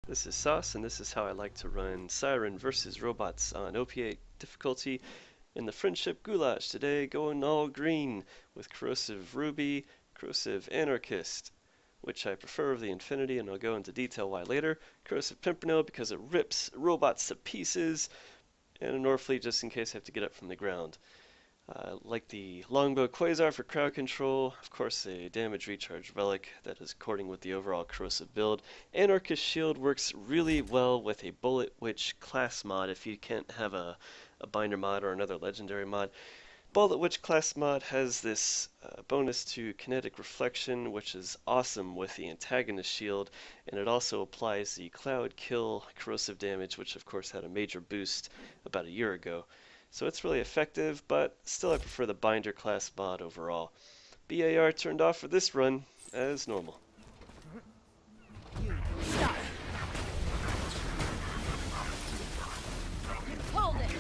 This is Sauce, and this is how I like to run Siren versus robots on OP8 difficulty in the Friendship Goulash. Today, going all green with corrosive Ruby, corrosive Anarchist, which I prefer over the Infinity, and I'll go into detail why later. Corrosive Pimpernel because it rips robots to pieces, and a Norfleet just in case I have to get up from the ground. Like the Longbow Quasar for crowd control, of course a damage recharge relic that is according with the overall corrosive build. Anarchist shield works really well with a Bullet Witch class mod if you can't have a binder mod or another legendary mod. Bullet Witch class mod has this bonus to kinetic reflection, which is awesome with the antagonist shield, and it also applies the cloud kill corrosive damage, which of course had a major boost about a year ago. So it's really effective, but still I prefer the binder class mod overall. BAR turned off for this run, as normal.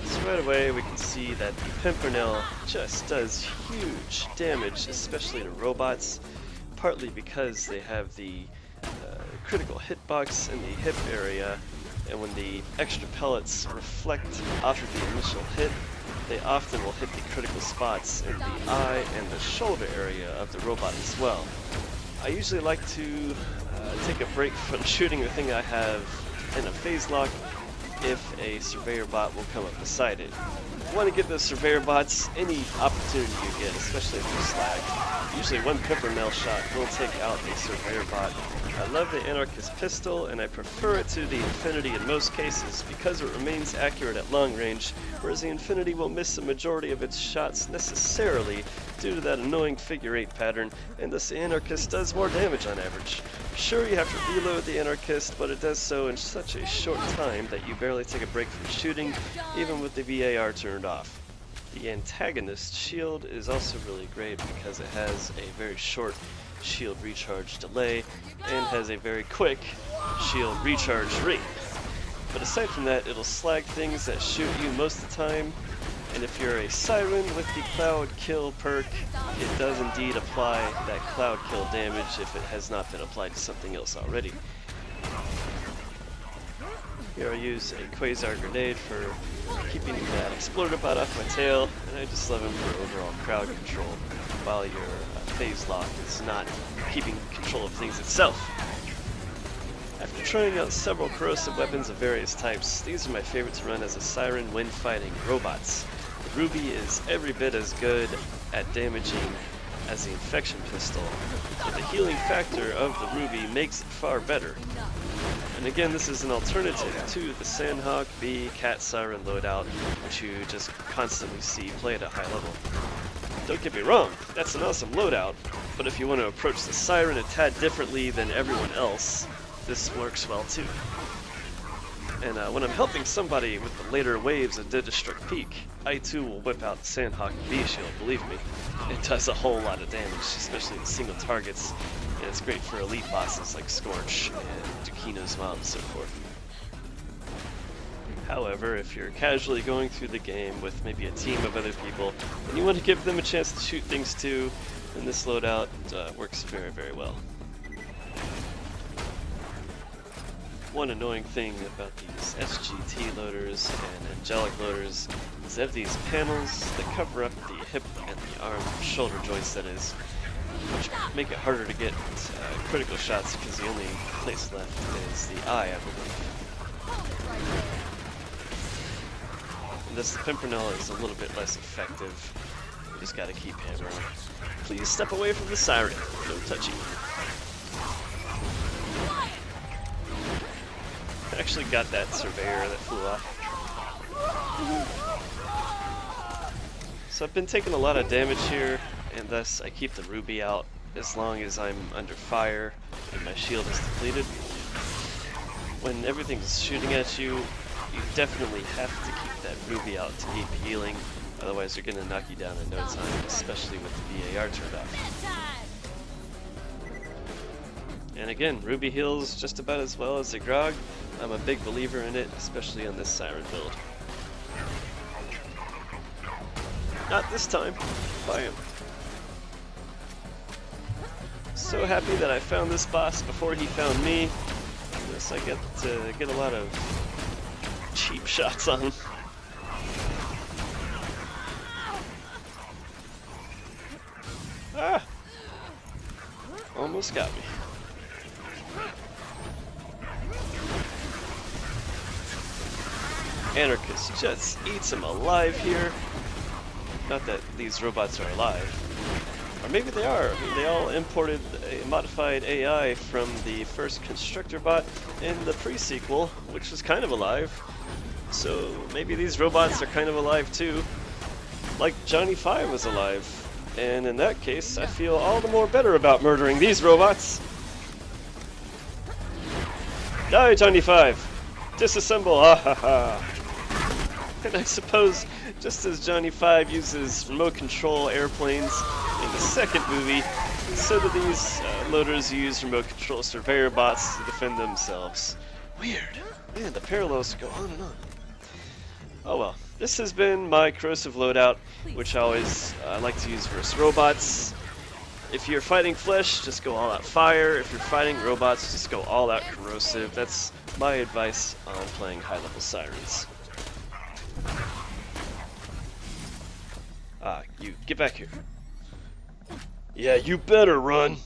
So right away we can see that the Pimpernel just does huge damage, especially to robots, partly because they have the critical hitbox in the hip area, and when the extra pellets reflect after the initial hit, they often will hit the critical spots in the eye and the shoulder area of the robot as well. I usually like to take a break from shooting the thing I have in a phase lock if a surveyor bot will come up beside it. You want to get those surveyor bots any opportunity you get, especially if you slag. Usually one Pimpernel shot will take out a surveyor bot. I love the Anarchist pistol, and I prefer it to the Infinity in most cases because it remains accurate at long range, whereas the Infinity will miss a majority of its shots necessarily due to that annoying figure 8 pattern, and thus the Anarchist does more damage on average. Sure, you have to reload the Anarchist, but it does so in such a short time that you barely take a break from shooting, even with the VAR turned off. The antagonist shield is also really great because it has a very short shield recharge delay and has a very quick shield recharge rate. But aside from that, it'll slag things that shoot you most of the time, and if you're a Siren with the cloud kill perk, it does indeed apply that cloud kill damage if it has not been applied to something else already. Here I use a Quasar grenade for keeping that exploder bot off my tail, and I just love him for overall crowd control, while your phase lock is not keeping control of things itself. After trying out several corrosive weapons of various types, these are my favorite to run as a Siren when fighting robots. The Ruby is every bit as good at damaging as the infection pistol, but the healing factor of the Ruby makes it far better. And again, this is an alternative to the Sandhawk B Cat Siren loadout, which you just constantly see played at high level. Don't get me wrong, that's an awesome loadout, but if you want to approach the Siren a tad differently than everyone else, this works well too. And when I'm helping somebody with the later waves of Dedestruct Peak, I too will whip out the Sandhawk B shield, believe me. It does a whole lot of damage, especially in single targets, and it's great for elite bosses like Scorch and Dukino's mom and so forth. However, if you're casually going through the game with maybe a team of other people, and you want to give them a chance to shoot things too, then this loadout works very, very well. One annoying thing about these SGT loaders and angelic loaders is they have these panels that cover up the hip and the arm, shoulder joints that is, which make it harder to get critical shots because the only place left is the eye, I believe. And thus the Pimpernel is a little bit less effective. You just gotta keep hammering. Please step away from the Siren. No touching. I actually got that surveyor that flew off. So I've been taking a lot of damage here, and thus I keep the Ruby out as long as I'm under fire and my shield is depleted. When everything's shooting at you, you definitely have to keep that Ruby out to keep healing, otherwise they're going to knock you down in no time, especially with the VAR turned off. And again, Ruby heals just about as well as the Grog. I'm a big believer in it, especially on this Siren build. Not this time. Buy him. So happy that I found this boss before he found me. Guess I get to get a lot of cheap shots on him. Ah! Almost got me. Anarchist just eats him alive here. Not that these robots are alive. Or maybe they are. I mean, they all imported a modified AI from the first Constructor bot in the pre-sequel, which was kind of alive. So maybe these robots are kind of alive too. Like Johnny 5 was alive. And in that case, I feel all the more better about murdering these robots. Die, Johnny 5! Disassemble! Ah ha ha! And I suppose, just as Johnny 5 uses remote control airplanes in the second movie, so do these loaders use remote control surveyor bots to defend themselves. Weird. Man, the parallels go on and on. Oh well. This has been my corrosive loadout, which I always like to use versus robots. If you're fighting flesh, just go all out fire. If you're fighting robots, just go all out corrosive. That's my advice on playing high-level Sirens. Ah, you, get back here. Yeah, you better run.